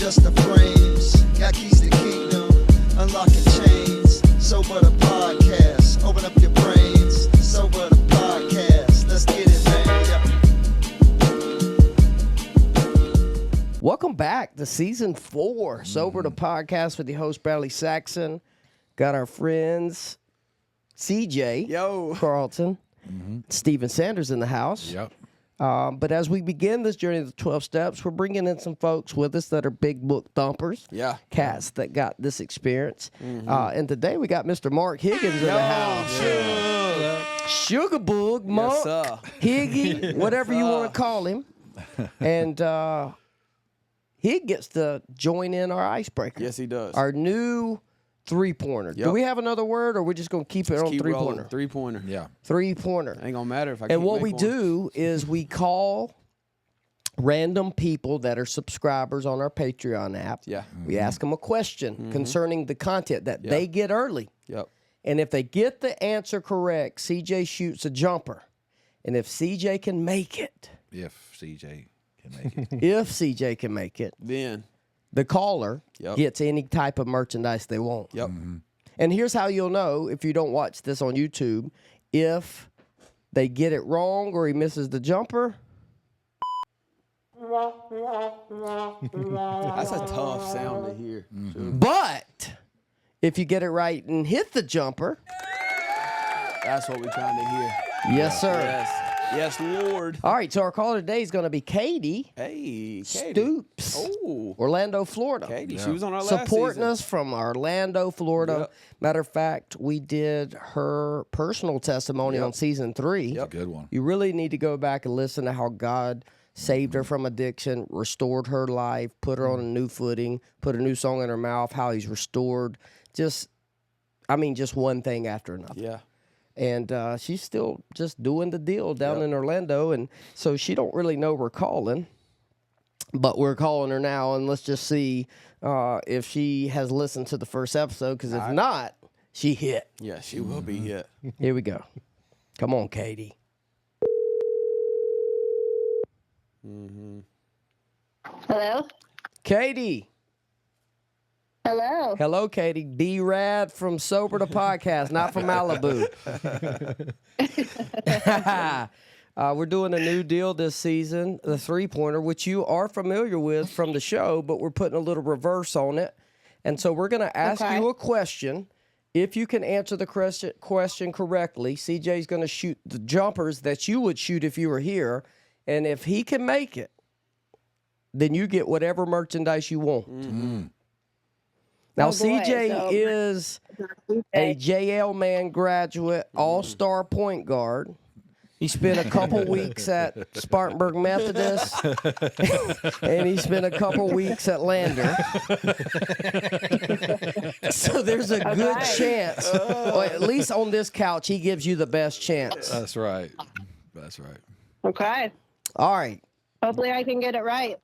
just the frames. Got keys to kingdom, unlocking chains. Sober the podcast, open up your brains. Sober the podcast, let's get it, man. Welcome back to season 4, Sober the podcast with the host Bradley Saxon. Got our friends CJ, Carlton, Stephen Sanders in the house. Yep. But as we begin this journey of the 12 steps, we're bringing in some folks with us that are big book thumpers. Yeah. Cats that got this experience. And today we got Mr. Mark Higgins in the house. Sugar Boog, Monk, sir. Higgy, whatever you want to call him. And he gets to join in our icebreaker. Yes, he does. Our new three-pointer. Yep. Do we have another word, or we're just going to keep it on three-pointer? Three-pointer. Yeah. Three-pointer. Ain't gonna matter if I. And what we do is we call random people that are subscribers on our Patreon app. Yeah. We ask them a question concerning the content that they get early. Yep. And if they get the answer correct, CJ shoots a jumper. And if CJ can make it, If CJ can make it. if CJ can make it, Then. the caller Yep. gets any type of merchandise they want. Yep. And here's how you'll know if you don't watch this on YouTube. If they get it wrong or he misses the jumper, That's a tough sound to hear. but if you get it right and hit the jumper, That's what we're trying to hear. yes, sir. Yes. Yes, Lord. All right, so our caller today is going to be Katie Hey, Katie. Stoops, Oh, Orlando, Florida. Katie. Yeah. She was on our last Supporting season. us from Orlando, Florida. Yep. Matter of fact, we did her personal testimony on season 3. Yep. Good one. You really need to go back and listen to how God saved her from addiction, restored her life, put her on a new footing, put a new song in her mouth, how he's restored. Just one thing after another. Yeah. And she's still just doing the deal down in Orlando. And so she don't really know we're calling, but we're calling her now. And let's just see if she has listened to the first episode, because if not, she hit. Yeah, she will be hit. Here we go. Come on, Katie. Hello? Katie. Hello. Hello, Katie. B-Rad from Sober the Podcast, not from Malibu. We're doing a new deal this season, the three-pointer, which you are familiar with from the show, but we're putting a little reverse on it. And so we're going to ask you a question. If you can answer the question correctly, CJ's going to shoot the jumpers that you would shoot if you were here. And if he can make it, then you get whatever merchandise you want. Now, CJ is a JL Man graduate, all-star point guard. He spent a couple weeks at Spartanburg Methodist, and he spent a couple weeks at Lander. So there's a good chance, well, at least on this couch, he gives you the best chance. That's right. That's right. Okay. All right. Hopefully I can get it right.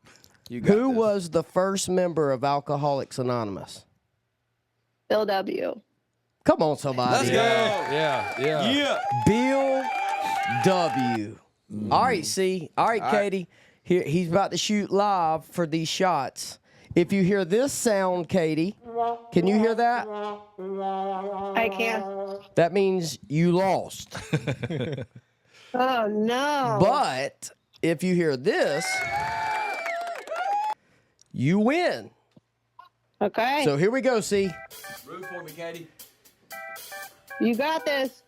You got Who this. was the first member of Alcoholics Anonymous? Bill W. Come on, somebody. Let's go. Yeah. Yeah. Bill W. All right, see. All right, Katie. Here, he's about to shoot live for these shots. If you hear this sound, Katie, can you hear that? I can. That means you lost. Oh, no. But if you hear this, you win. Okay. So here we go, see. Root for me, Katie. You got this.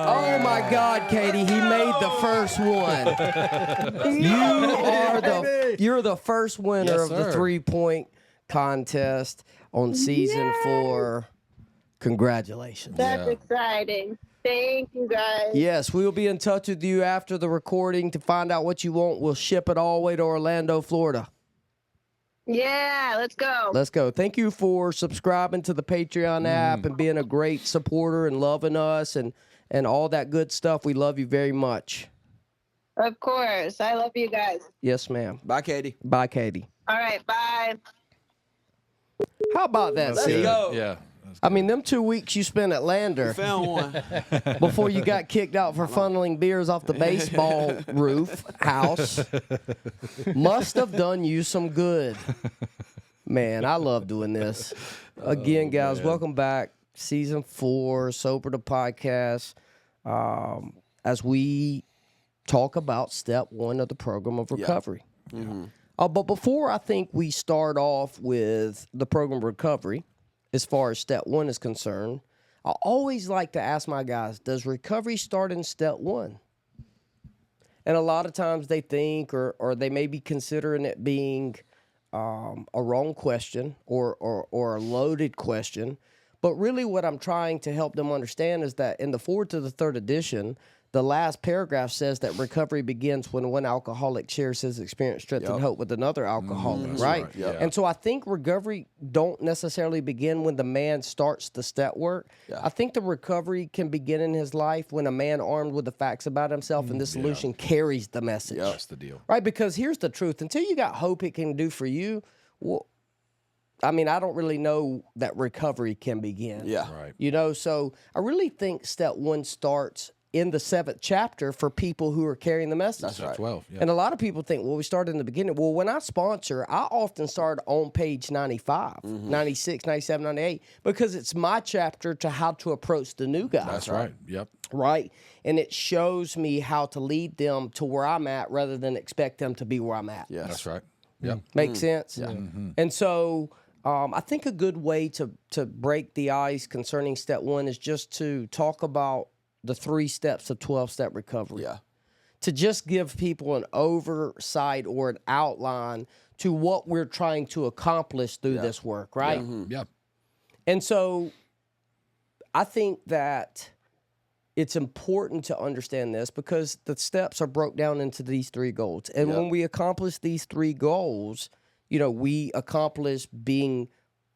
Oh my God, Katie, he made the first one. You're the first winner Yes, of the sir. 3-point contest on season 4. Congratulations. That's exciting. Thank you, guys. Yes, we'll be in touch with you after the recording to find out what you want. We'll ship it all the way to Orlando, Florida. Yeah, let's go. Let's go. Thank you for subscribing to the Patreon app and being a great supporter and loving us and all that good stuff. We love you very much. Of course. I love you guys. Yes, ma'am. Bye, Katie. Bye, Katie. All right, bye. How about that, Let's see? go. Yeah. I mean, them 2 weeks you spent at Lander Found one. before you got kicked out for funneling beers off the baseball house must have done you some good. Man, I love doing this. Again, guys, welcome back. Season 4, Sober the Podcast, as we talk about step 1 of the program of recovery. Yeah. Mm-hmm. But before I think we start off with the program of recovery, as far as step 1 is concerned, I always like to ask my guys, does recovery start in step 1? And a lot of times they think or they may be considering it being a wrong question or a loaded question. But really what I'm trying to help them understand is that in the forward to the 3rd edition, the last paragraph says that recovery begins when one alcoholic shares his experience, strength, and hope with another alcoholic, right? Yep. And so I think recovery don't necessarily begin when the man starts the step work. Yeah. I think the recovery can begin in his life when a man armed with the facts about himself and the solution carries the message. That's the deal. Right? Because here's the truth. Until you got hope it can do for you, well, I mean, I don't really know that recovery can begin. Yeah. Right. You know, so I really think step 1 starts in the 7th chapter for people who are carrying the message. That's right. 12. Yeah. And a lot of people think, well, we started in the beginning. Well, when I sponsor, I often start on page 95, 96, 97, 98, because it's my chapter to how to approach the new guy. That's right. Yep. Right? And it shows me how to lead them to where I'm at rather than expect them to be where I'm at. Yes. That's right. Yep. Make sense? Yeah. And so I think a good way to break the ice concerning step 1 is just to talk about the 3 steps of 12-step recovery. Yeah. To just give people an oversight or an outline to what we're trying to accomplish through this work, right? Yep. And so I think that it's important to understand this because the steps are broke down into these 3 goals. And when we accomplish these 3 goals, you know, we accomplish being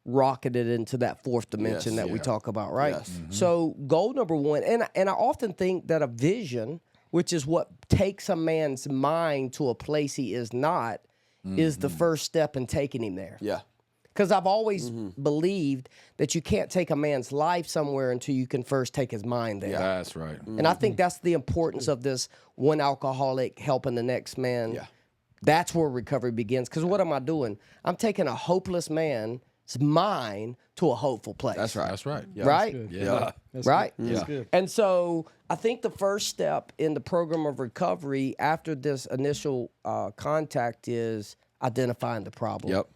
rocketed into that 4th dimension that we talk about, right? Yes. So goal number 1, and I often think that a vision, which is what takes a man's mind to a place he is not, is the first step in taking him there. Yeah. Because I've always believed that you can't take a man's life somewhere until you can first take his mind there. Yeah. That's right. And I think that's the importance of this one alcoholic helping the next man. Yeah. That's where recovery begins. Because what am I doing? I'm taking a hopeless man's mind to a hopeful place. That's right. That's right. Yeah. Right? Yeah. That's Right? Good. That's good. And so I think the first step in the program of recovery after this initial contact is identifying the problem. Yep.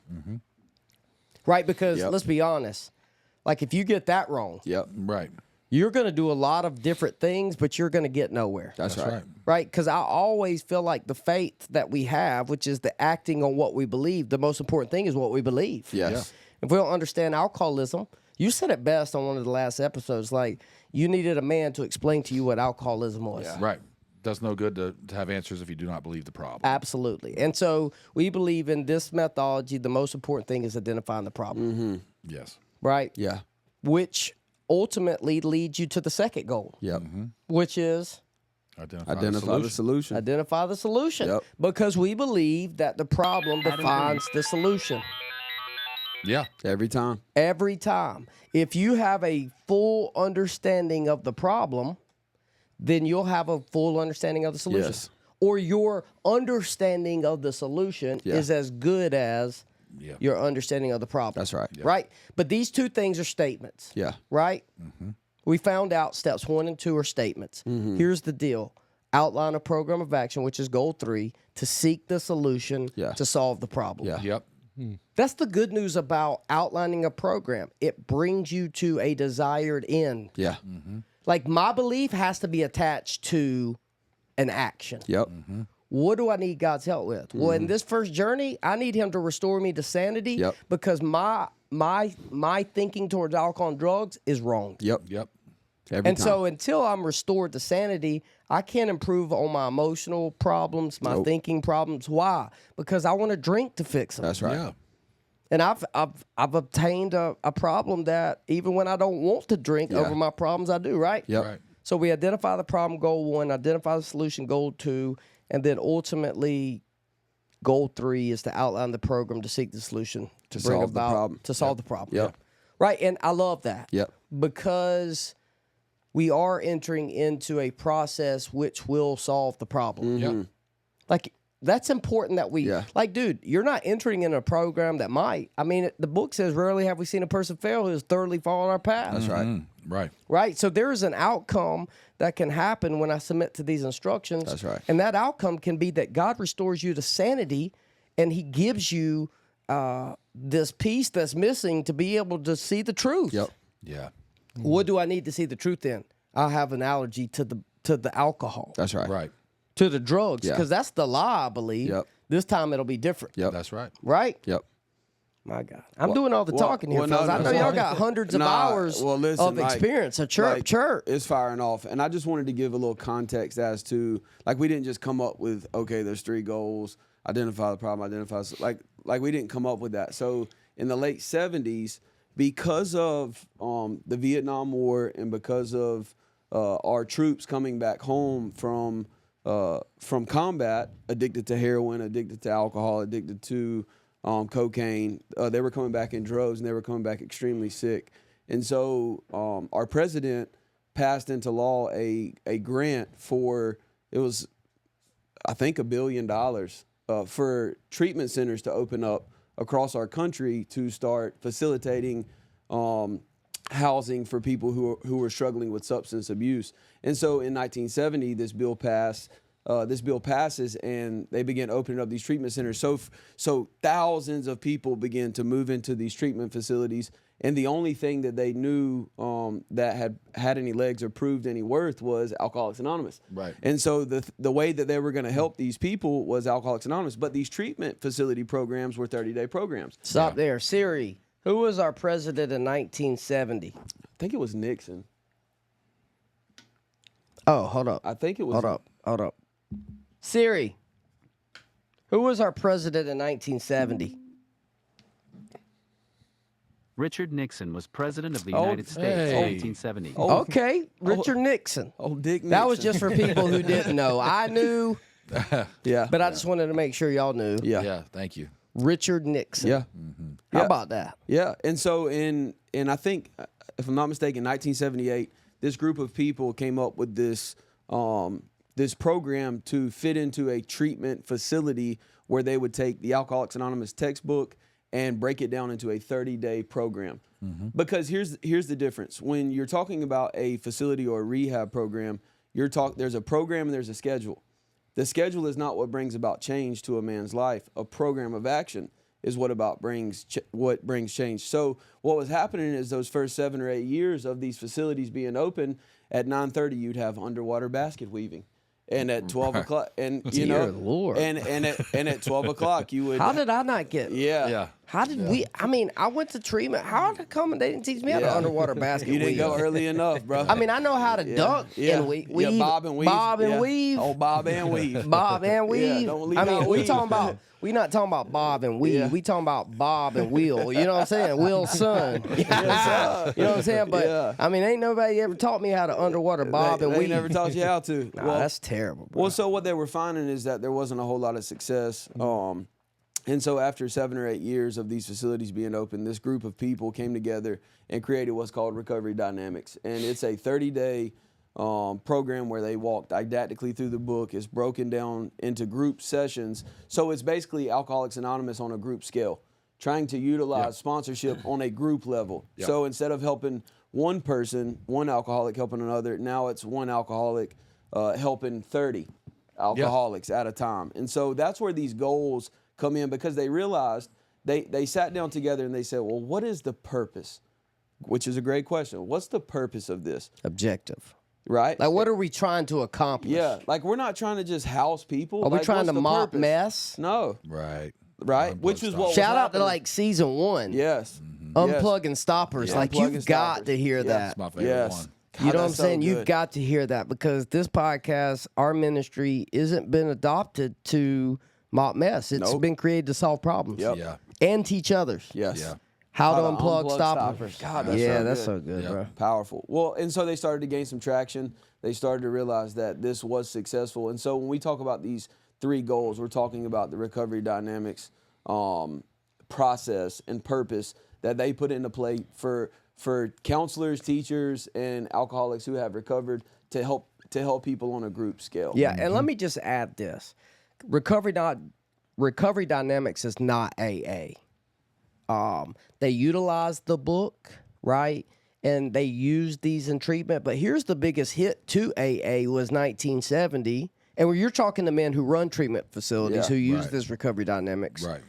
Right? Because Yep. let's be honest, like if you get that wrong, Yep. Right. you're going to do a lot of different things, but you're going to get nowhere. That's That's right. right. Right? Because I always feel like the faith that we have, which is the acting on what we believe, the most important thing is what we believe. Yes. If we don't understand alcoholism, you said it best on one of the last episodes, like you needed a man to explain to you what alcoholism was. Yeah. Right. Does no good to have answers if you do not believe the problem. Absolutely. And so we believe in this methodology, the most important thing is identifying the problem. Yes. Right? Yeah. Which ultimately leads you to the second goal, Yep. which is Identify the solution. identify the solution. Yep. Because we believe that the problem defines the solution. Yeah. Every time. Every time. If you have a full understanding of the problem, then you'll have a full understanding of the solution. Yes. Or your understanding of the solution is as good as your understanding of the problem. That's right. Right? But these 2 things are statements. Yeah. Right? We found out steps 1 and 2 are statements. Here's the deal. Outline a program of action, which is goal 3, to seek the solution to solve the problem. Yeah. Yep. That's the good news about outlining a program. It brings you to a desired end. Yeah. Like my belief has to be attached to an action. Yep. What do I need God's help with? Well, in this first journey, I need him to restore me to sanity Yep. because my thinking towards alcohol and drugs is wrong. Yep. Yep. Every And time. so until I'm restored to sanity, I can't improve on my emotional problems, my thinking problems. Why? Because I want to drink to fix them. That's right. Yeah. And I've obtained a problem that even when I don't want to drink over my problems, I do, right? Yep. Right. So we identify the problem, goal 1, identify the solution, goal 2, and then ultimately goal 3 is to outline the program to seek the solution to bring solve the about problem. to solve the problem. Yep. Right, and I love that. Yep. Because we are entering into a process which will solve the problem. Yeah. Like, that's important that we, like, dude, you're not entering in a program that might. I mean, the book says, rarely have we seen a person fail who has thoroughly followed our path. That's right. Right. Right? So there is an outcome that can happen when I submit to these instructions. That's right. And that outcome can be that God restores you to sanity and he gives you this piece that's missing to be able to see the truth. Yep. Yeah. What do I need to see the truth in? I have an allergy to the alcohol. That's right. Right. To the drugs, because that's the lie, I believe. Yep. This time it'll be different. Yep. That's right. Right? Yep. My God. I'm doing all the talking here, well, no, fellas. I know no, y'all no. got hundreds of Nah, hours well, listen, of like- experience. A church. It's firing off. And I just wanted to give a little context as to, like, we didn't just come up with, okay, there's 3 goals, identify the problem, like we didn't come up with that. So in the late 70s, because of the Vietnam War and because of our troops coming back home from combat, addicted to heroin, addicted to alcohol, addicted to cocaine, they were coming back in droves and they were coming back extremely sick. And so our president passed into law a grant for, it was, I think, $1 billion for treatment centers to open up across our country to start facilitating housing for people who were struggling with substance abuse. And so in 1970, this bill passes, and they began opening up these treatment centers. So thousands of people began to move into these treatment facilities, and the only thing that they knew that had any legs or proved any worth was Alcoholics Anonymous. Right. And so the way that they were going to help these people was Alcoholics Anonymous. But these treatment facility programs were 30-day programs. Stop there. Siri, who was our president in 1970? I think it was Nixon. Oh, hold up. I think it was. Hold up. Siri, who was our president in 1970? Richard Nixon was president of the United States in 1970. Okay, Richard Nixon. Old Dick Nixon. That was just for people who didn't know. I knew, yeah. but I just wanted to make sure y'all knew. Yeah. Yeah. Thank you. Richard Nixon. Yeah. How about that? Yeah, and so in I think, if I'm not mistaken, 1978, this group of people came up with this this program to fit into a treatment facility where they would take the Alcoholics Anonymous textbook and break it down into a 30-day program. Because here's the difference. When you're talking about a facility or a rehab program, there's a program and there's a schedule. The schedule is not what brings about change to a man's life. A program of action is what brings change. So what was happening is those first 7 or 8 years of these facilities being open, at 9:30 you'd have underwater basket weaving. And at 12 o'clock, and Dear Lord. and at 12 o'clock you would. How did I not get? Yeah. How did we? I mean, I went to treatment. How did it come and they didn't teach me how to underwater basket You didn't weave? go early enough, bro. I mean, I know how to dunk and weave. Yeah, bob and weave. Bob and Yeah. weave. Oh, bob and weave. Bob and weave. don't leave I mean, out we weave. talking about. We not talking about Bob and weave. Yeah. We talking about Bob and Will. You know what I'm saying? Will's son. You know what I'm saying? But Yeah. I mean, ain't nobody ever taught me how to underwater Bob and they weave. never taught you how to. Nah, that's terrible, bro. Well, so what they were finding is that there wasn't a whole lot of success. And so after 7 or 8 years of these facilities being open, this group of people came together and created what's called Recovery Dynamics. And it's a 30-day program where they walk didactically through the book. It's broken down into group sessions. So it's basically Alcoholics Anonymous on a group scale, trying to utilize sponsorship on a group level. Yep. So instead of helping one person, one alcoholic helping another, now it's one alcoholic helping 30 alcoholics at a time. And so that's where these goals come in, because they realized, they sat down together and they said, well, what is the purpose? Which is a great question. What's the purpose of this? Objective. Right? Like, what are we trying to accomplish? Yeah, like we're not trying to just house people. Are we Like, trying what's to the mop purpose? mess? No. Right. Right? Which is what was Shout out to happening. like season 1. Yes. Unplugging stoppers. Like, Unplugging you've got stoppers. to hear Yeah. that. That's my favorite Yes. one. You know what I'm that's so saying? You've good. got to hear that, because this podcast, our ministry, isn't been adopted to mop mess. It's Nope. been created to solve problems Yep. Yeah. and teach others Yes. Yeah. how to unplug stoppers. stoppers. God, that's yeah, so that's good. so good, Yep. bro. Powerful. Well, and so they started to gain some traction. They started to realize that this was successful. And so when we talk about these 3 goals, we're talking about the Recovery Dynamics process and purpose that they put into play for counselors, teachers, and alcoholics who have recovered to help people on a group scale. Yeah, and let me just add this: recovery dynamics is not AA. They utilize the book, right? And they use these in treatment. But here's the biggest hit to AA was 1970. And when you're talking to men who run treatment facilities, who use this recovery dynamics, Right.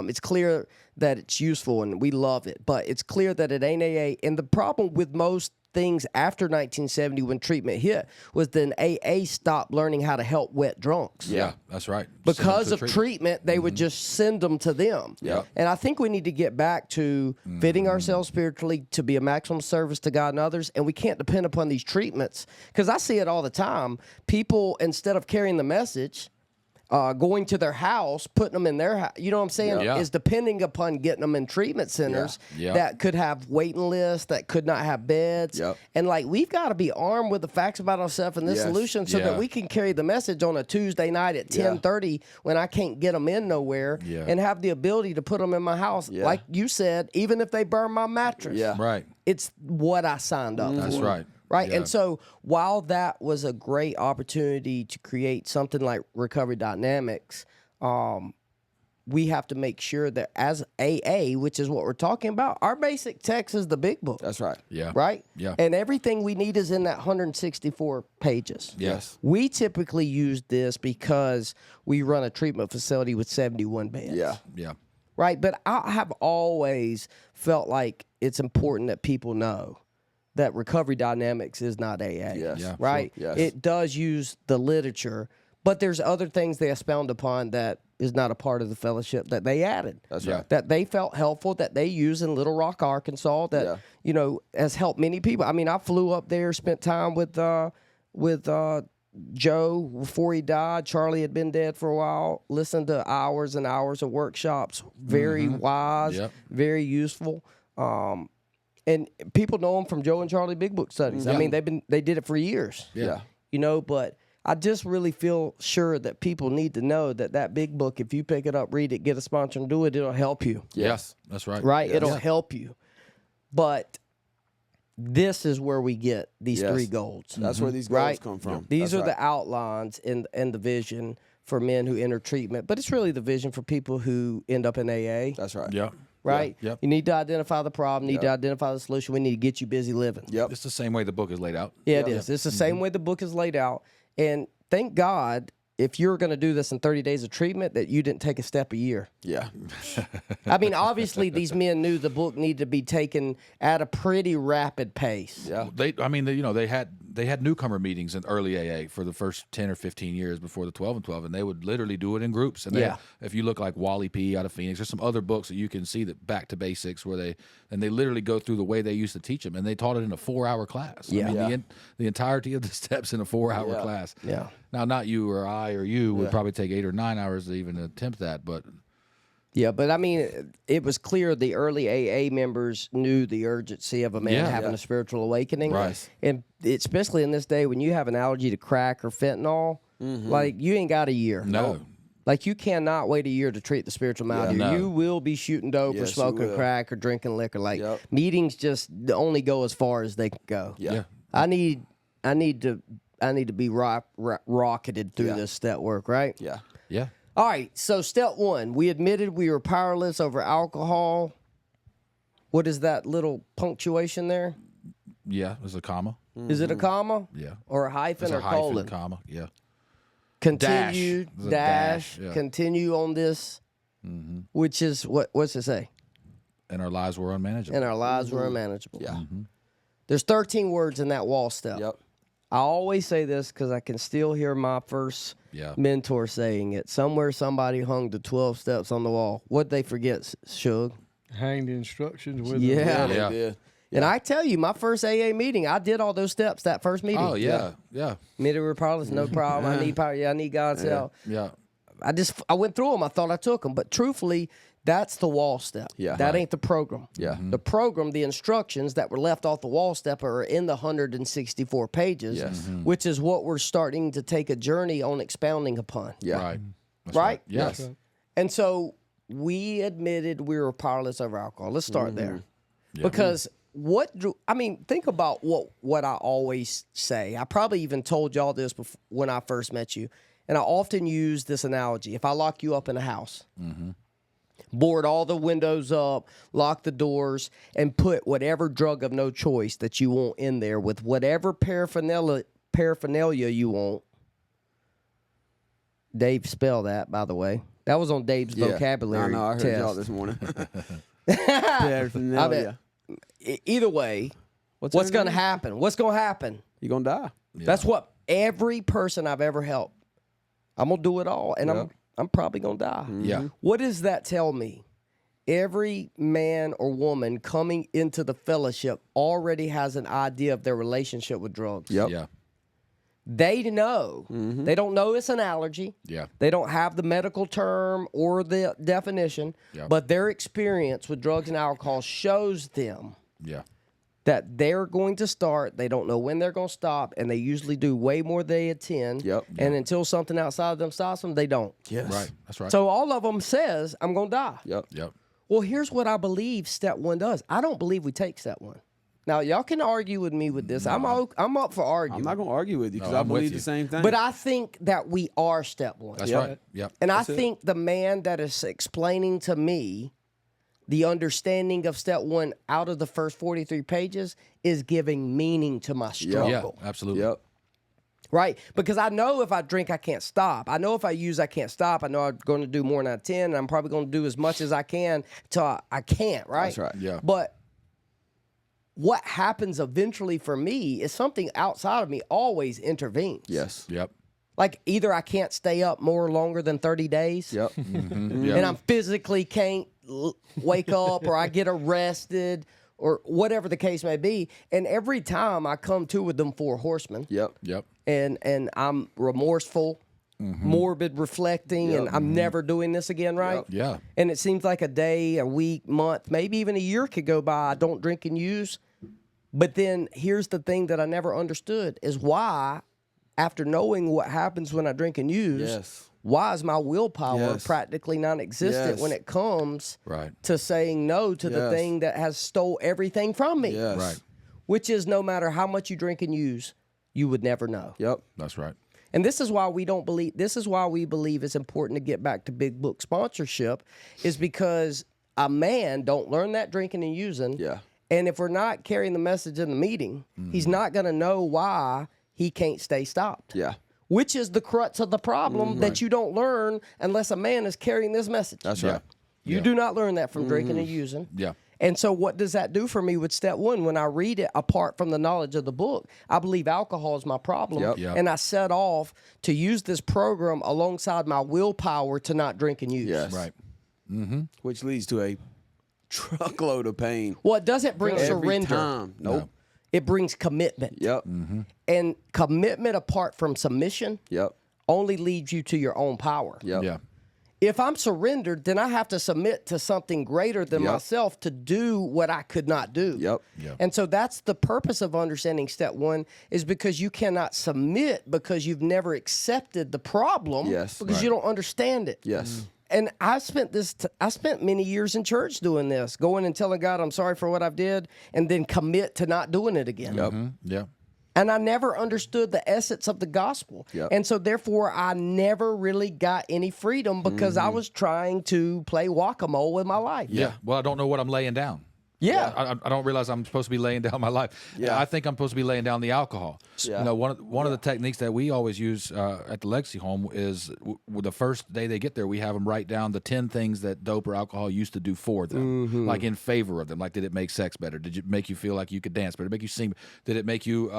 It's clear that it's useful and we love it. But it's clear that it ain't AA. And the problem with most things after 1970 when treatment hit was then AA stopped learning how to help wet drunks. Yeah, that's right. Because of treatment, they would just send them to them. Yep. And I think we need to get back to fitting ourselves spiritually to be a maximum service to God and others. And we can't depend upon these treatments because I see it all the time. People, instead of carrying the message, going to their house, putting them in their house, you know what I'm saying, is depending upon getting them in treatment centers that could have waiting lists, that could not have beds. And like, we've got to be armed with the facts about ourselves and this solution so that we can carry the message on a Tuesday night at 10:30 when I can't get them in nowhere and have the ability to put them in my house. Like you said, even if they burn my mattress. Right. It's what I signed up for. That's right. Right. Yeah. And so while that was a great opportunity to create something like Recovery Dynamics, we have to make sure that as AA, which is what we're talking about, our basic text is the big book. That's right. Yeah. Right? Yeah. And everything we need is in that 164 pages. Yes. We typically use this because we run a treatment facility with 71 beds. Yeah. Yeah. Right? But I have always felt like it's important that people know that Recovery Dynamics is not AA. Yes. Yeah, Right? sure. Yes. It does use the literature, but there's other things they expound upon that is not a part of the fellowship that they added. That's Yeah. right. That they felt helpful, that they use in Little Rock, Arkansas, that, you know, has helped many people. I mean, I flew up there, spent time with Joe before he died. Charlie had been dead for a while. Listened to hours and hours of workshops. Very wise, very useful. And people know him from Joe and Charlie Big Book studies. I mean, they did it for years. Yeah. You know, but I just really feel sure that people need to know that big book, if you pick it up, read it, get a sponsor and do it, it'll help you. Yes. That's right. Right? It'll help you. But this is where we get these three golds. That's where these goals come from. These That's are the outlines and the vision for men who enter treatment. But it's really the vision for people who end up in AA. That's right. Yeah. Right? Yep. You need to identify the problem, need to identify the solution. We need to get you busy living. Yep. It's the same way the book is laid out. Yeah, it is. It's the same way the book is laid out. And thank God, if you're going to do this in 30 days of treatment, that you didn't take a step a year. Yeah. I mean, obviously, these men knew the book needed to be taken at a pretty rapid pace. Yeah. They had newcomer meetings in early AA for the first 10 or 15 years before the 12 and 12, and they would literally do it in groups. And if you look like Wally P. out of Phoenix, there's some other books that you can see that back to basics where they literally go through the way they used to teach them, and they taught it in a 4-hour class. Yeah. I mean, the entirety of the steps in a 4-hour class. Yeah. Now, not you or I or you would probably take 8 or 9 hours to even attempt that, but Yeah, but I mean, it was clear the early AA members knew the urgency of a man having a spiritual awakening. Right. And especially in this day when you have an allergy to crack or fentanyl, like you ain't got a year. no. Like you cannot wait a year to treat the spiritual malady. No. You will be shooting dope or Yes, you smoking will. crack or drinking liquor. Like meetings just only go as far as they can go. Yeah. I need to be rocketed through this step work, right? Yeah. Yeah. All right, so step one, we admitted we were powerless over alcohol. What is that little punctuation there? Yeah. There's a comma. Is it a comma? Yeah. Or a hyphen There's or a hyphen, colon? comma. Yeah. Continue, There's a dash, yeah. continue on this, which is, what's it say? And our lives were unmanageable. And our lives were unmanageable. Yeah. There's 13 words in that wall step. Yep. I always say this because I can still hear my first mentor saying it. Somewhere somebody hung the 12 steps on the wall. What'd they forget, Shug? Hang the instructions with Yeah. them. Yeah. Yeah. And I tell you, my first AA meeting, I did all those steps that first meeting. Oh, yeah. Yeah. Admitted we're powerless, no problem. I need power. Yeah, I need God's help. Yeah. I went through them. I thought I took them. But truthfully, that's the wall step. Yeah. That ain't the program. Yeah. The program, the instructions that were left off the wall step are in the 164 pages, which is what we're starting to take a journey on expounding upon. Yeah. Right. That's Right? Yes. That's right. And so we admitted we were powerless over alcohol. Let's start there. Yeah. Because think about what I always say. I probably even told y'all this before, when I first met you. And I often use this analogy. If I lock you up in a house, board all the windows up, lock the doors, and put whatever drug of no choice that you want in there with whatever paraphernalia you want. Dave spelled that, by the way. That was on Dave's vocabulary I heard test. y'all this morning. Paraphernalia. Either way, what's going to happen? What's going to happen? You're going to die. Yeah. That's what every person I've ever helped. I'm going to do it all, and I'm probably going to die. Yeah. What does that tell me? Every man or woman coming into the fellowship already has an idea of their relationship with drugs. Yep. Yeah. They know. They don't know it's an allergy. Yeah. They don't have the medical term or the definition, Yeah. but their experience with drugs and alcohol shows them Yeah. that they're going to start. They don't know when they're going to stop, and they usually do way more than they intend. Yep. And until something outside of them stops them, they don't. Yes. Right. That's right. So all of them says, I'm going to die. Yep. Yep. Well, here's what I believe step one does. I don't believe we take step one. Now, y'all can argue with me with this. I'm up for arguing. I'm not going to argue with you because No, I I'm with believe you. the same thing. But I think that we are step one. That's Yep. right. Yep. And I That's it. think the man that is explaining to me the understanding of step one out of the first 43 pages is giving meaning to my struggle. Yeah. Absolutely. Yep. Right? Because I know if I drink, I can't stop. I know if I use, I can't stop. I know I'm going to do more than I intend, and I'm probably going to do as much as I can till I can't, right? That's right. Yeah. But what happens eventually for me is something outside of me always intervenes. Yes. Yep. Like either I can't stay up more longer than 30 days. Yep. Yeah. And I physically can't wake up, or I get arrested, or whatever the case may be. And every time I come to with them four horsemen, Yep. Yep. and I'm remorseful, morbid, reflecting, and I'm never doing this again, right? Yep. Yeah. And it seems like a day, a week, month, maybe even a year could go by. I don't drink and use. But then here's the thing that I never understood is why, after knowing what happens when I drink and use, Yes. why is my willpower Yes. practically non-existent Yes. when it comes Right. to saying no to the Yes. thing that has stole everything from me? Yes. Right. Which is no matter how much you drink and use, you would never know. Yep. That's right. And this is why we don't believe. This is why we believe it's important to get back to big book sponsorship, is because a man don't learn that drinking and using. Yeah. And if we're not carrying the message in the meeting, he's not going to know why he can't stay stopped. Yeah. Which is the crux of the problem that you don't learn unless a man is carrying this message. That's Yeah. right. You do not learn that from drinking and using. Yeah. And so what does that do for me with step one? When I read it apart from the knowledge of the book, I believe alcohol is my problem. Yep. Yep. And I set off to use this program alongside my willpower to not drink and use. Yes. Right. Which leads to a truckload of pain. Well, it doesn't bring Every surrender. time. Nope. It brings commitment. Yep. And commitment apart from submission Yep. only leads you to your own power. Yep. Yeah. If I'm surrendered, then I have to submit to something greater than Yep. myself to do what I could not do. Yep. Yep. And so that's the purpose of understanding step one, is because you cannot submit because you've never accepted the problem. Yes. Because you don't understand it. Yes. And I spent many years in church doing this, going and telling God I'm sorry for what I've did, and then commit to not doing it again. Yep. Yeah. And I never understood the essence of the gospel. Yep. And so therefore I never really got any freedom because I was trying to play whack-a-mole with my life. Yeah. Well, I don't know what I'm laying down. Yeah. I don't realize I'm supposed to be laying down my life. Yeah. I think I'm supposed to be laying down the alcohol. Yeah. You know, one of the techniques that we always use at the Legacy Home is the first day they get there, we have them write down the 10 things that dope or alcohol used to do for them, like in favor of them. Like, did it make sex better? Did it make you feel like you could dance better? Did it make you sing? Did it make you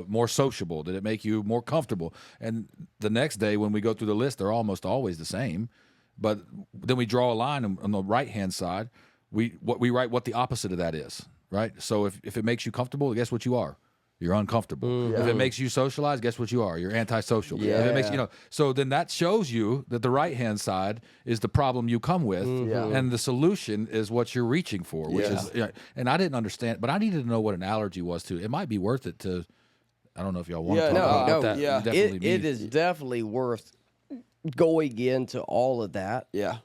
more sociable? Did it make you more comfortable? And the next day when we go through the list, they're almost always the same. But then we draw a line on the right-hand side. We write what the opposite of that is, right? So if it makes you comfortable, guess what you are? You're uncomfortable. If it makes you socialize, guess what you are? You're antisocial. If it makes so then that shows you that the right-hand side is the problem you come with, and the solution is what you're reaching for, which is. And I didn't understand, but I needed to know what an allergy was too. It might be worth it to. I don't know if y'all want to talk about that. yeah. Definitely It is definitely worth going into all of that. Yeah.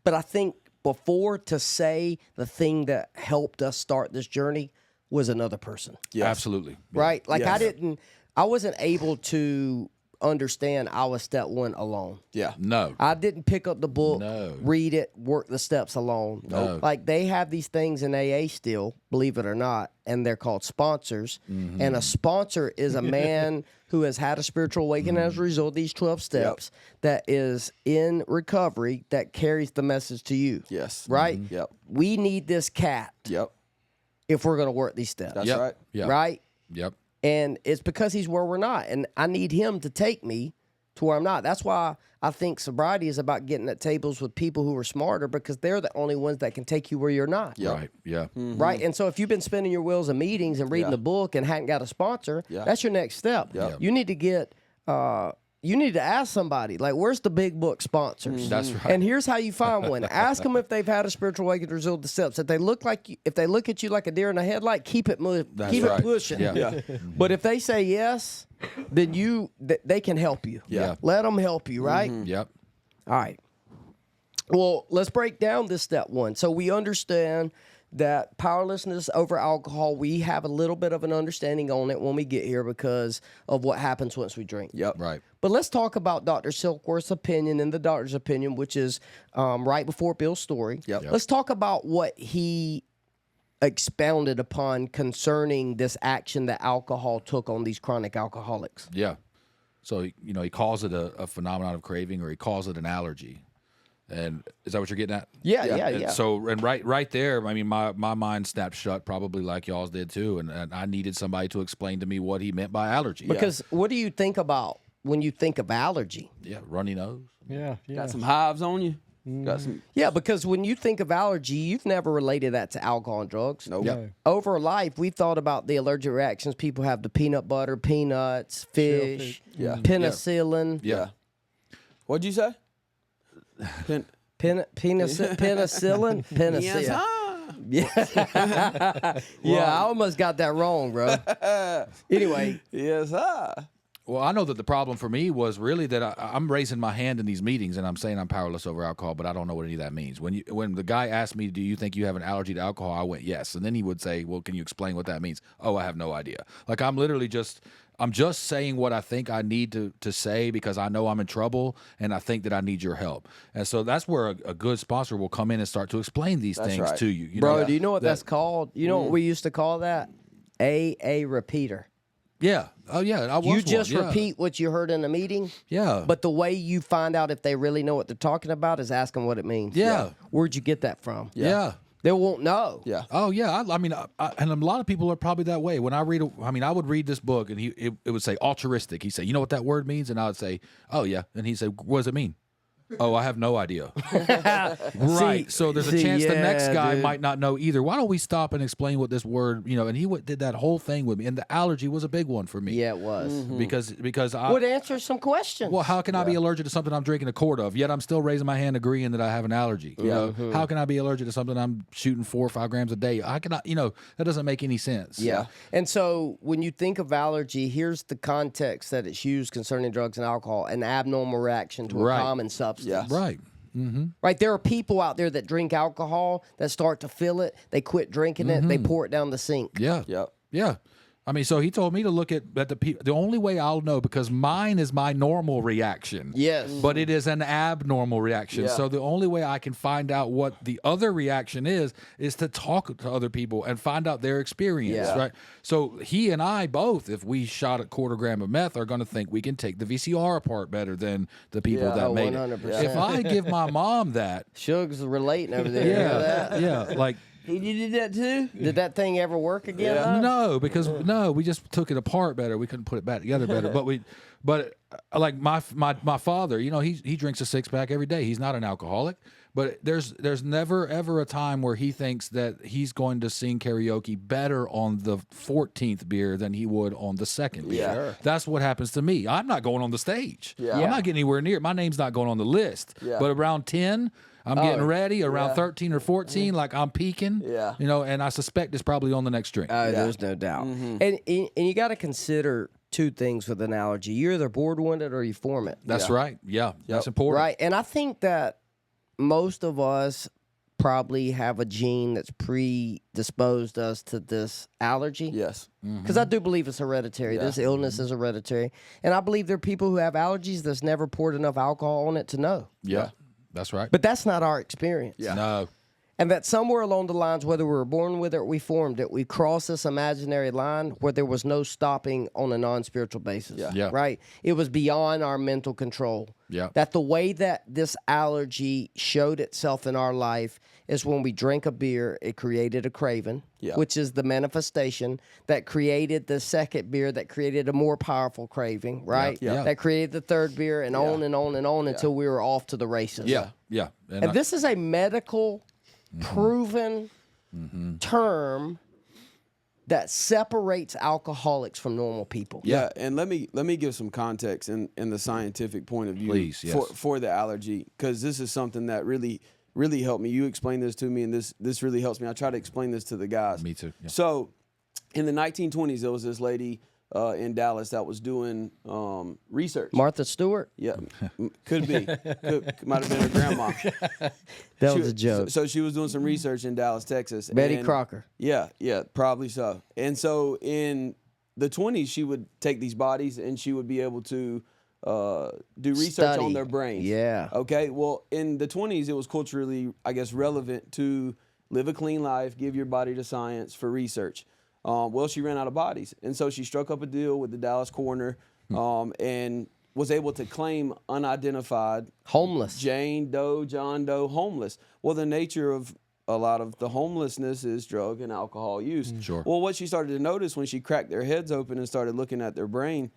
But I think before to say the thing that helped us start this journey was another person. Yes. Absolutely. Right? Like Yes. I wasn't able to understand I was step one alone. Yeah. No. I didn't pick up the book, No. read it, work the steps alone. No. Like they have these things in AA still, believe it or not, and they're called sponsors. And a sponsor is a man who has had a spiritual awakening as a result of these 12 steps that is in recovery that carries the message to you. Yes. Right? Yep. We need this cat Yep. if we're going to work these steps. That's Yep. right. Yeah. Right? Yep. And it's because he's where we're not. And I need him to take me to where I'm not. That's why I think sobriety is about getting at tables with people who are smarter because they're the only ones that can take you where you're not. Yep. Right. Yeah. Right. And so if you've been spinning your wheels in meetings and reading the book and hadn't got a sponsor, that's your next step. Yep. You need to get you need to ask somebody, like, where's the big book sponsors? That's right. And here's how you find one. Ask them if they've had a spiritual awakening result of the steps. If they look at you like a deer in a headlight, keep it That's right. pushing. Yeah. But if they say yes, then they can help you. Yeah. Let them help you, right? Yep. All right. Well, let's break down this step one. So we understand that powerlessness over alcohol, we have a little bit of an understanding on it when we get here because of what happens once we drink. Yep. Right. But let's talk about Dr. Silkworth's opinion and the doctor's opinion, which is right before Bill's story. Yep. Let's talk about what he expounded upon concerning this action that alcohol took on these chronic alcoholics. Yeah. So, he calls it a phenomenon of craving, or he calls it an allergy. And is that what you're getting at? Yeah. And so, right there, I mean, my mind snapped shut, probably like y'all's did too. And I needed somebody to explain to me what he meant by allergy. Because what do you think about when you think of allergy? Yeah. Runny nose. Yeah. Got some hives on you. Got some. Yeah, because when you think of allergy, you've never related that to alcohol and drugs. Nope. No. Over life, we've thought about the allergic reactions people have to peanut butter, peanuts, fish, penicillin. Yeah. What'd you say? Penicillin? Penicillin. Yeah, I almost got that wrong, bro. Anyway. Yes, sir. Well, I know that the problem for me was really that I'm raising my hand in these meetings and I'm saying I'm powerless over alcohol, but I don't know what any of that means. When the guy asked me, "Do you think you have an allergy to alcohol?" I went, "Yes," and then he would say, "Well, can you explain what that means?" "Oh, I have no idea." Like I'm just saying what I think I need to say because I know I'm in trouble and I think that I need your help. And so that's where a good sponsor will come in and start to explain these things right. to you. Bro, do you know what that's called? You know what we used to call that? AA repeater. Yeah. Oh, yeah. I was You just one. Yeah. repeat what you heard in a meeting. Yeah. But the way you find out if they really know what they're talking about is ask them what it means. Yeah. Where'd you get that from? Yeah. They won't know. Yeah. Oh yeah, I mean, and a lot of people are probably that way. When I I would read this book, and it would say altruistic. He'd say, "You know what that word means?" And I would say, "Oh yeah," and he'd say, "What does it mean?" "Oh, I have no idea." Right. So there's a chance the next guy might not know either. Why don't we stop and explain what this word, and he did that whole thing with me. And the allergy was a big one for me. Yeah, it was. Because I Would answer some questions. Well, how can I be allergic to something I'm drinking a quart of? Yet I'm still raising my hand agreeing that I have an allergy. You know, how can I be allergic to something I'm shooting 4 or 5 grams a day? I cannot. That doesn't make any sense. Yeah. And so when you think of allergy, here's the context that it's used concerning drugs and alcohol: an abnormal reaction to a common substance. Yes. Right. Right. There are people out there that drink alcohol that start to feel it. They quit drinking it. They pour it down the sink. Yeah. Yep. Yeah. I mean, so he told me to look at the only way I'll know, because mine is my normal reaction. Yes. But it is an abnormal reaction. Yeah. So the only way I can find out what the other reaction is to talk to other people and find out their experience. Yeah. Right. So he and I both, if we shot a quarter gram of meth, are going to think we can take the VCR apart better than the people Yeah. that Oh, made 100%. it. If I give my mom that, Shug's relating over there. You know that? yeah, like. You did that too? Did that thing ever work again? though? No, because we just took it apart better. We couldn't put it back together better. But like my father, he drinks a 6-pack every day. He's not an alcoholic, but there's never ever a time where he thinks that he's going to sing karaoke better on the 14th beer than he would on the second beer. Yeah. Sure. That's what happens to me. I'm not going on the stage. Yeah. I'm not getting anywhere near it. My name's not going on the list. Yeah. But around 10. I'm getting ready around 13 or 14, like I'm peaking. Yeah. And I suspect it's probably on the next drink. There's no doubt. And you got to consider two things with an allergy. You're either born with it or you form it. That's right. Yeah, that's important. Right. And I think that most of us probably have a gene that's predisposed us to this allergy. Yes. Because I do believe it's hereditary. Yeah. This illness is hereditary. And I believe there are people who have allergies that's never poured enough alcohol on it to know. Yeah. That's right. But that's not our experience. Yeah. No. And that somewhere along the lines, whether we were born with it or we formed it, we crossed this imaginary line where there was no stopping on a non-spiritual basis. Yeah. Right? It was beyond our mental control. Yeah. That the way that this allergy showed itself in our life is when we drank a beer, it created a craving, which is the manifestation that created the second beer that created a more powerful craving, right? Yeah. That created the third beer and on and on and on until we were off to the races. Yeah. Yeah. And this is a medical proven term that separates alcoholics from normal people. Yeah, and let me give some context in the scientific point of view, Please, yes. for the allergy, because this is something that really helped me. You explained this to me, and this really helps me. I try to explain this to the guys. Me too. Yeah. So, in the 1920s, there was this lady in Dallas that was doing research. Martha Stewart? Yeah, could be. Might have been her grandma. That was a joke. So she was doing some research in Dallas, Texas. Betty and- Crocker. Yeah, probably so. And so in the 20s, she would take these bodies and she would be able to do research Study. on their brains. Yeah. Okay. Well, in the 20s, it was culturally, I guess, relevant to live a clean life, give your body to science for research. Well, she ran out of bodies, and so she struck up a deal with the Dallas coroner, and was able to claim unidentified Homeless. Jane Doe, John Doe, homeless. Well, the nature of a lot of the homelessness is drug and alcohol use. Sure. Well, what she started to notice when she cracked their heads open and started looking at their brain,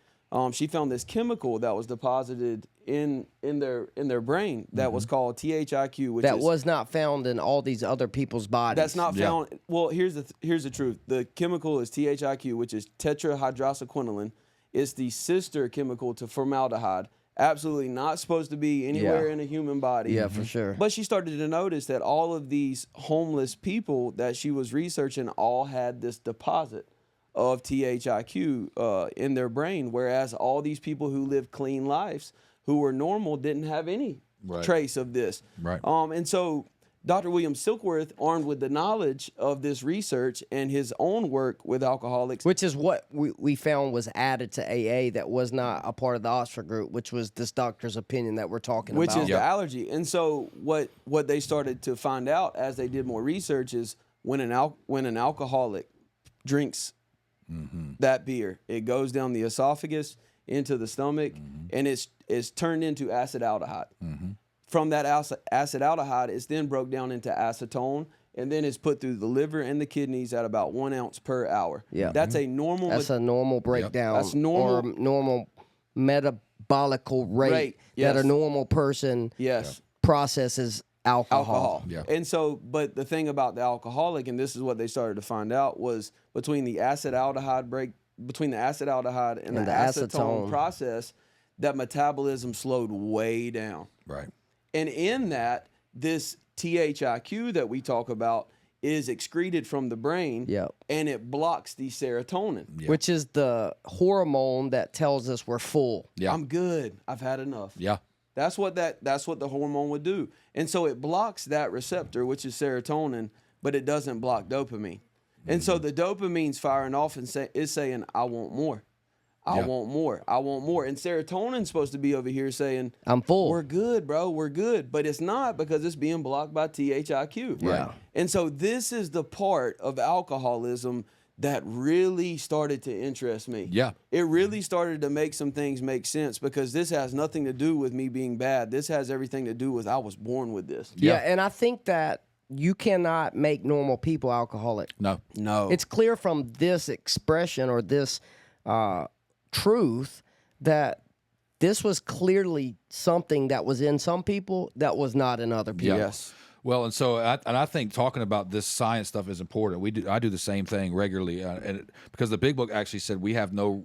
she found this chemical that was deposited in their brain that was called THIQ, which That is, was not found in all these other people's bodies. that's not found. Well, here's the truth. The chemical is THIQ, which is tetrahydroxyquinoline. It's the sister chemical to formaldehyde. Absolutely not supposed to be anywhere in a human body. Yeah, for sure. But she started to notice that all of these homeless people that she was researching all had this deposit of THIQ in their brain, whereas all these people who live clean lives, who were normal, didn't have any trace of this. Right. And so Dr. William Silkworth, armed with the knowledge of this research and his own work with alcoholics. Which is what we found was added to AA that was not a part of the Oxford group, which was this doctor's opinion that we're talking Which about. is the allergy. And so what they started to find out as they did more research is when an alcoholic drinks that beer, it goes down the esophagus into the stomach, and it's turned into acetaldehyde. From that acetaldehyde, it's then broke down into acetone, and then it's put through the liver and the kidneys at about 1 ounce per hour. Yeah. That's a normal. That's a normal breakdown. That's normal. Or normal metabolical rate Yes. that a normal person processes alcohol. Yeah. And so, but the thing about the alcoholic, and this is what they started to find out, was between the acetaldehyde and the acetone process, that metabolism slowed way down. Right. And in that, this THIQ that we talk about is excreted from the brain, and it blocks the serotonin. Which is the hormone that tells us we're full. Yeah. I'm good. I've had enough. Yeah. That's what the hormone would do. And so it blocks that receptor, which is serotonin, but it doesn't block dopamine. And so the dopamine's firing off and is saying, I want more. I want more. I want more. And serotonin's supposed to be over here saying, I'm full. We're good, bro. We're good. But it's not, because it's being blocked by THIQ. Yeah. And so this is the part of alcoholism that really started to interest me. Yeah. It really started to make some things make sense, because this has nothing to do with me being bad. This has everything to do with I was born with this. Yeah, and I think that you cannot make normal people alcoholic. No. It's clear from this expression or this truth that this was clearly something that was in some people that was not in other people. Yes. Well, and so I think talking about this science stuff is important. I do the same thing regularly, because the Big Book actually said we don't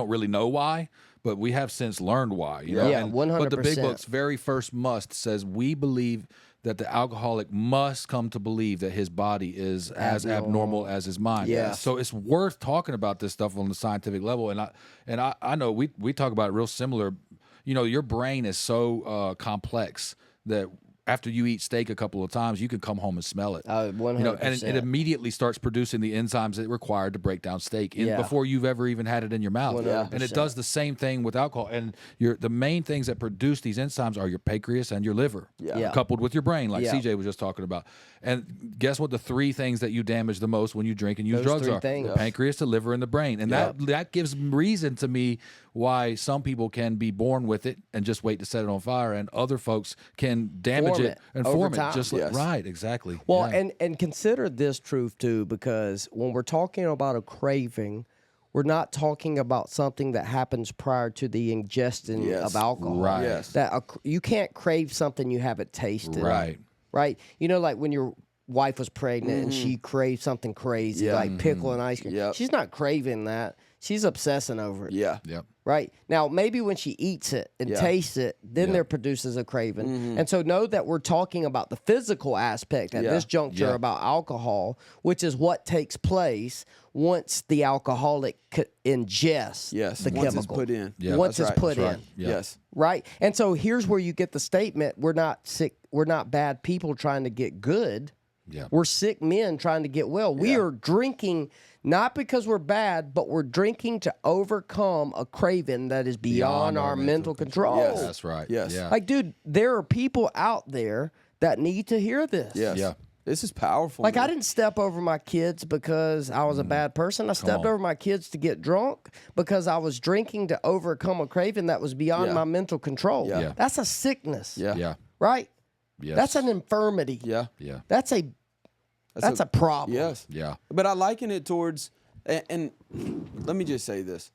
really know why, but we have since learned why. You know? Yeah, And- 100%. But the Big Book's very first must says we believe that the alcoholic must come to believe that his body is as abnormal as his mind. Yes. So it's worth talking about this stuff on the scientific level. And I know we talk about it real similar. You know, your brain is so complex that after you eat steak a couple of times, you can come home and smell it. 100%. You know, and it immediately starts producing the enzymes that required to break down steak before you've ever even had it in your mouth. 100%. And it does the same thing with alcohol. And the main things that produce these enzymes are your pancreas and your liver, coupled with your brain, like CJ was just talking about. And guess what? The 3 things that you damage the most when you drink and use drugs are the pancreas, the liver, and the brain. And that gives reason to me why some people can be born with it and just wait to set it on fire, and other folks can damage it and form it just like right, exactly. Well, and consider this truth too, because when we're talking about a craving, we're not talking about something that happens prior to the ingestion of alcohol. Right. Yes. That you can't crave something you haven't tasted. Right. Right. You know, like when your wife was pregnant and she craved something crazy, like pickle and ice cream. Yep. She's not craving that. She's obsessing over it. Yeah. Yep. Right. Now, maybe when she eats it and tastes it, then there produces a craving. And so know that we're talking about the physical aspect at this juncture about alcohol, which is what takes place once the alcoholic ingests the once chemical. it's put in. Yeah. Once That's it's right. put That's in. right. Yeah. Yes. Right. And so here's where you get the statement, we're not sick, we're not bad people trying to get good. Yeah. We're sick men trying to get well. We are drinking not because we're bad, but we're drinking to overcome a craving that is beyond our mental control. Yes. That's right. Yes. Yeah. Like, dude, there are people out there that need to hear this. Yes. Yeah. This is powerful. Like, man. I didn't step over my kids because I was a bad person. I stepped over my kids to get drunk because I was drinking to overcome a craving that was beyond my mental control. Yeah. That's a sickness. Yeah. Yeah. Right? Yes. That's an infirmity. Yeah. Yeah. That's a problem. Yes. Yeah. But I liken it towards, and let me just say this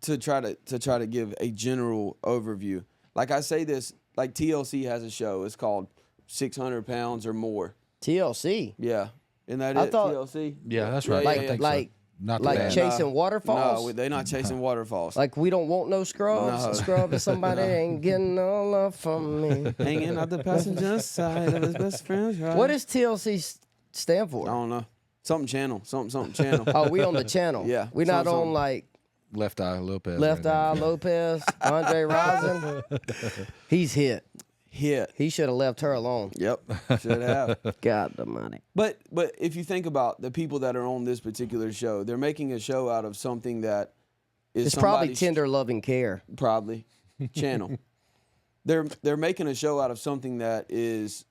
to try to give a general overview. Like I say this, like TLC has a show. It's called 600 Pounds or More. TLC. Yeah. Isn't that I it? thought- TLC? Yeah, that's right. Yeah, I yeah, think like- so. Not like the band. chasing waterfalls? No, they're not chasing waterfalls. Like, we don't want no scrubs. No. A scrub is somebody ain't getting no love from me. Hanging out the passenger side of his best friend's ride. What does TLC stand I for? don't know. Something channel. Something channel. Oh, we on the channel. Yeah, We not something. on, like, Left Eye Lopez. Left right Eye Lopez, Andre Rison. He's hit. Hit. He should have left her alone. Yep. Should have. God the money. But if you think about the people that are on this particular show, they're making a show out of something that is It's probably somebody's- tender loving care. probably channel. They're making a show out of something that is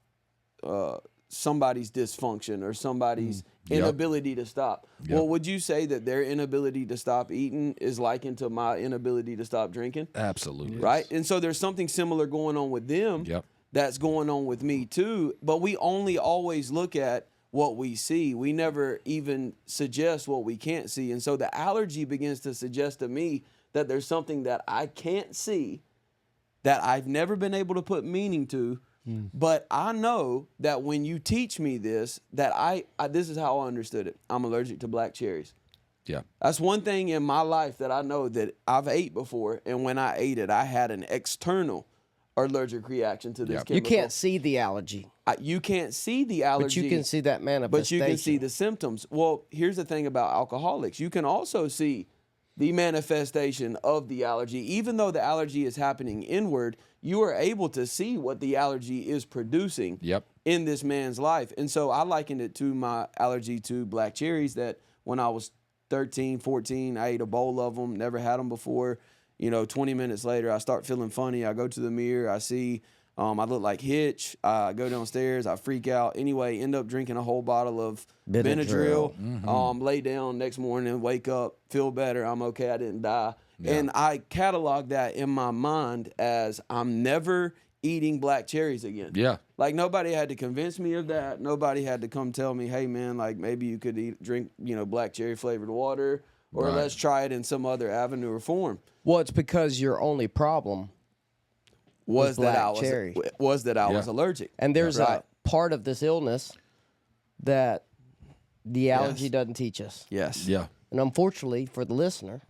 somebody's dysfunction or somebody's inability to stop. Yep. Well, would you say that their inability to stop eating is likened to my inability to stop drinking? Absolutely. Right? And so there's something similar going on with them Yep. that's going on with me too. But we only always look at what we see. We never even suggest what we can't see. And so the allergy begins to suggest to me that there's something that I can't see that I've never been able to put meaning to. But I know that when you teach me this, that I this is how I understood it. I'm allergic to black cherries. Yeah. That's one thing in my life that I know that I've ate before, and when I ate it, I had an external allergic reaction to this chemical. You can't see the allergy, You can't see the allergy. but you can see that manifestation. But you can see the symptoms. Well, here's the thing about alcoholics. You can also see the manifestation of the allergy. Even though the allergy is happening inward, you are able to see what the allergy is producing Yep. in this man's life. And so I likened it to my allergy to black cherries, that when I was 13, 14, I ate a bowl of them, never had them before. 20 minutes later, I start feeling funny. I go to the mirror. I see I look like Hitch. I go downstairs. I freak out. Anyway, end up drinking a whole bottle of Benadryl. Lay down next morning, wake up, feel better. I'm okay. I didn't die. Yeah. And I catalog that in my mind as I'm never eating black cherries again. Yeah. Like, nobody had to convince me of that. Nobody had to come tell me, hey, man, like, maybe you could drink, black cherry flavored water, or Right. let's try it in some other avenue or form. Well, it's because your only problem Was that black I was cherry. was that I was Yeah. allergic. And there's Right. a part of this illness that the allergy Yes. doesn't teach us. Yes. Yeah. And unfortunately for the listener,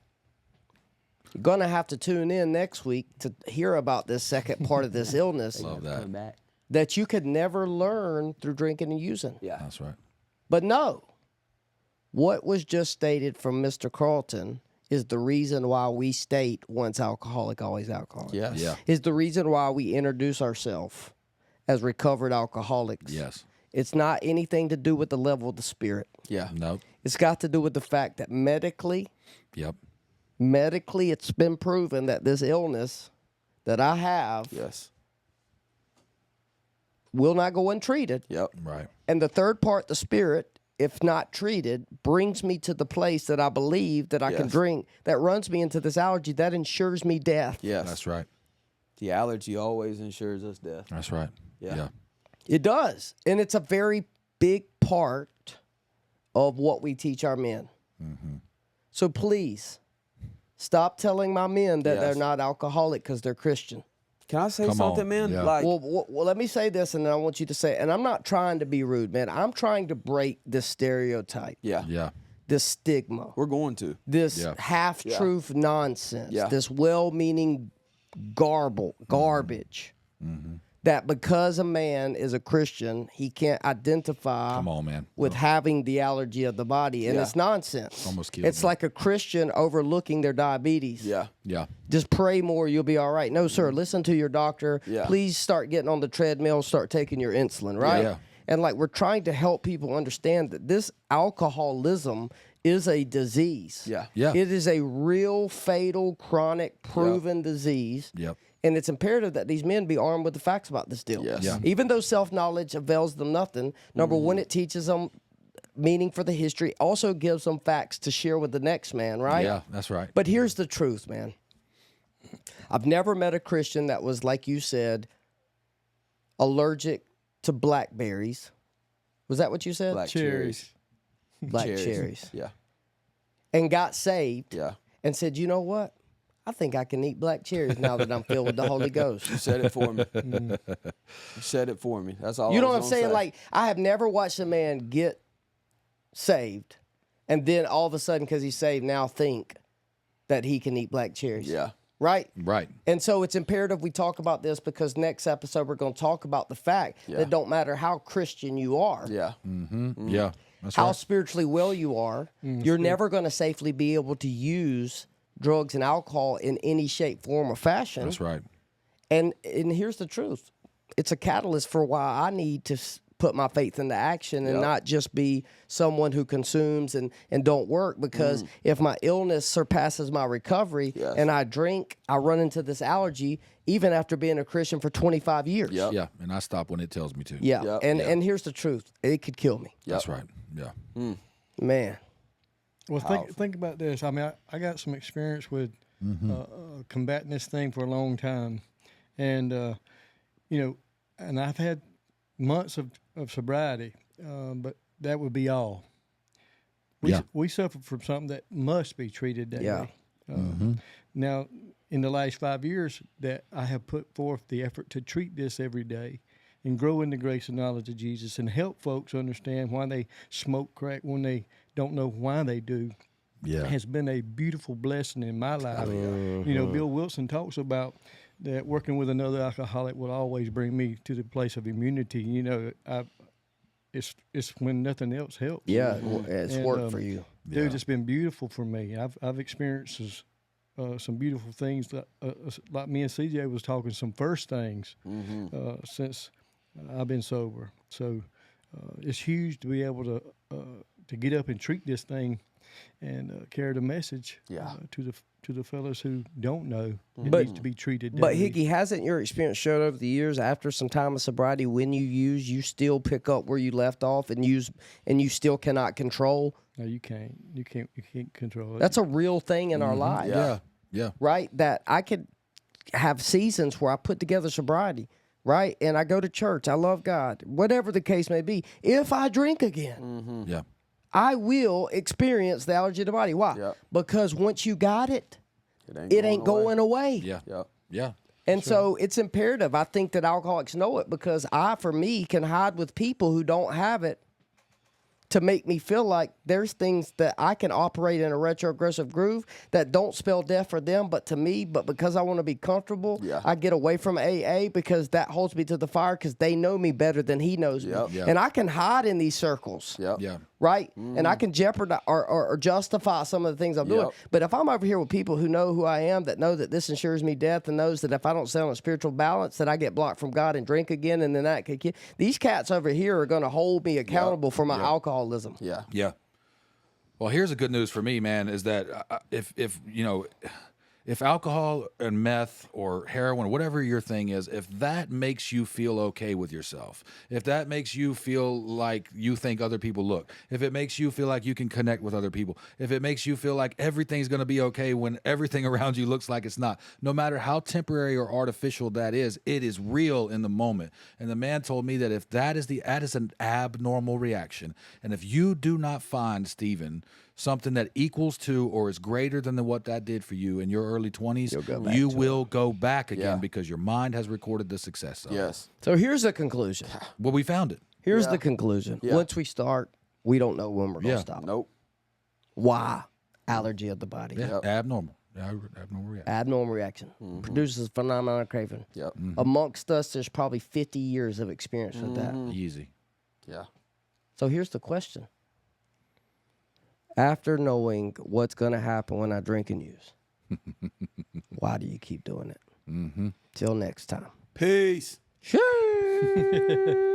you're going to have to tune in next week to hear about this second part of this illness Love that. that you could never learn through drinking and using. Yeah. That's right. But no, what was just stated from Mr. Carlton is the reason why we state once alcoholic, always alcoholic. Yes. Yeah. Is the reason why we introduce ourselves as recovered alcoholics. Yes. It's not anything to do with the level of the spirit. Yeah. No. It's got to do with the fact that medically, Yep. it's been proven that this illness that I have Yes. will not go untreated. Yep. Right. And the third part, the spirit, if not treated, brings me to the place that I believe that I can Yes. drink, that runs me into this allergy, that ensures me death. Yes. That's right. The allergy always ensures us death. That's right. Yeah. Yeah. It does. And it's a very big part of what we teach our men. So please, stop telling my men that Yes. they're not alcoholic because they're Christian. Can I say Come something, on. man? Yeah. Like, Well, let me say this, and then I want you to say it. And I'm not trying to be rude, man. I'm trying to break this stereotype, yeah, Yeah. this stigma, we're going to. this Yeah. half-truth nonsense, Yeah. this well-meaning garbage. That because a man is a Christian, he can't identify Come on, man. with having the allergy of the body. And Yeah. it's nonsense. Almost killed It's me. like a Christian overlooking their diabetes. Yeah. Yeah. Just pray more, you'll be all right. No, sir, listen to your doctor. Yeah. Please start getting on the treadmill, start taking your insulin, right? Yeah. And like we're trying to help people understand that this alcoholism is a disease. Yeah. Yeah. It is a real fatal, chronic, proven disease. Yep. And it's imperative that these men be armed with the facts about this deal. Yes. Yeah. Even though self-knowledge avails them nothing, number one, it teaches them meaning for the history, also gives them facts to share with the next man, right? Yeah. That's right. But here's the truth, man. I've never met a Christian that was, like you said, allergic to blackberries. Was that what you said? Black Cherries. Black cherries. Yeah. And got saved Yeah. and said, you know what? I think I can eat black cherries now that I'm filled with the Holy Ghost. You said it for me. You said it for me. That's all. You know I what was I'm gonna saying? say. Like, I have never watched a man get saved and then all of a sudden, because he's saved, now think that he can eat black cherries. Yeah. Right? Right. And so it's imperative we talk about this because next episode we're going to talk about the fact that it don't matter how Christian you are, Yeah. Yeah. That's how right. spiritually well you are, you're never going to safely be able to use drugs and alcohol in any shape, form, or fashion. That's right. And here's the truth. It's a catalyst for why I need to put my faith into action and not just be someone who consumes and don't work, because if my illness surpasses my recovery and I drink, I run into this allergy even after being a Christian for 25 years. Yep. Yeah. And I stop when it tells me to. Yeah. Yep. And here's the truth. It could kill me. That's right. Yeah. Man. Well, think about this. I mean, I got some experience with combating this thing for a long time, and you know, and I've had months of sobriety, but that would be all. We suffer from something that must be treated that way. Now, in the last 5 years, that I have put forth the effort to treat this every day and grow in the grace and knowledge of Jesus and help folks understand why they smoke crack when they don't know why they do. Yeah. Has been a beautiful blessing in my life. You know, Bill Wilson talks about that working with another alcoholic will always bring me to the place of immunity. You know, it's when nothing else helps. Yeah, it's And, worked for you. Dude, it's been beautiful for me. I've experienced some beautiful things that, like me and CJ was talking, some first things since I've been sober. So it's huge to be able to get up and treat this thing and carry the message to the fellows who don't know it needs to be treated. But daily. Hickey, hasn't your experience showed over the years, after some time of sobriety, when you use, you still pick up where you left off and use, and you still cannot control? No, you can't control it. That's a real thing in our lives. Yeah. Yeah. Right? That I could have seasons where I put together sobriety, right? And I go to church. I love God. Whatever the case may be. If I drink again, Yeah. I will experience the allergy of the body. Why? Yep. Because once you got it, it ain't going away. Yeah. Yep. Yeah. And so it's imperative. I think that alcoholics know it, because for me, can hide with people who don't have it to make me feel like there's things that I can operate in a retrogressive groove that don't spell death for them, but to me. But because I want to be comfortable, I get away from AA, because that holds me to the fire, because they know me better than he knows me. Yeah. And I can hide in these circles. Yep. Yeah. right? And I can jeopardize or justify some of the things I'm doing. But if I'm over here with people who know who I am, that know that this ensures me death, and knows that if I don't stay on a spiritual balance, that I get blocked from God and drink again, and then that could kill. These cats over here are going to hold me accountable for my alcoholism. Yeah. Well, here's the good news for me, man, is that if alcohol and meth or heroin, whatever your thing is, if that makes you feel okay with yourself, if that makes you feel like you think other people look, if it makes you feel like you can connect with other people, if it makes you feel like everything's going to be okay when everything around you looks like it's not, no matter how temporary or artificial that is, it is real in the moment. And the man told me that if that is an abnormal reaction, and if you do not find, Stephen, something that equals to or is greater than what that did for you in your early 20s, you will go back again because your mind has recorded the success of it. So here's the conclusion. Well, we found it. Here's the conclusion. Once we start, we don't know when we're going to stop. Nope. Why? Allergy of the body. Abnormal. Abnormal reaction. Abnormal reaction. Produces a phenomenon of craving. Amongst us, there's probably 50 years of experience with that. Easy. Yeah. So here's the question. After knowing what's going to happen when I drink and use, why do you keep doing it? Till next time. Peace. Sure.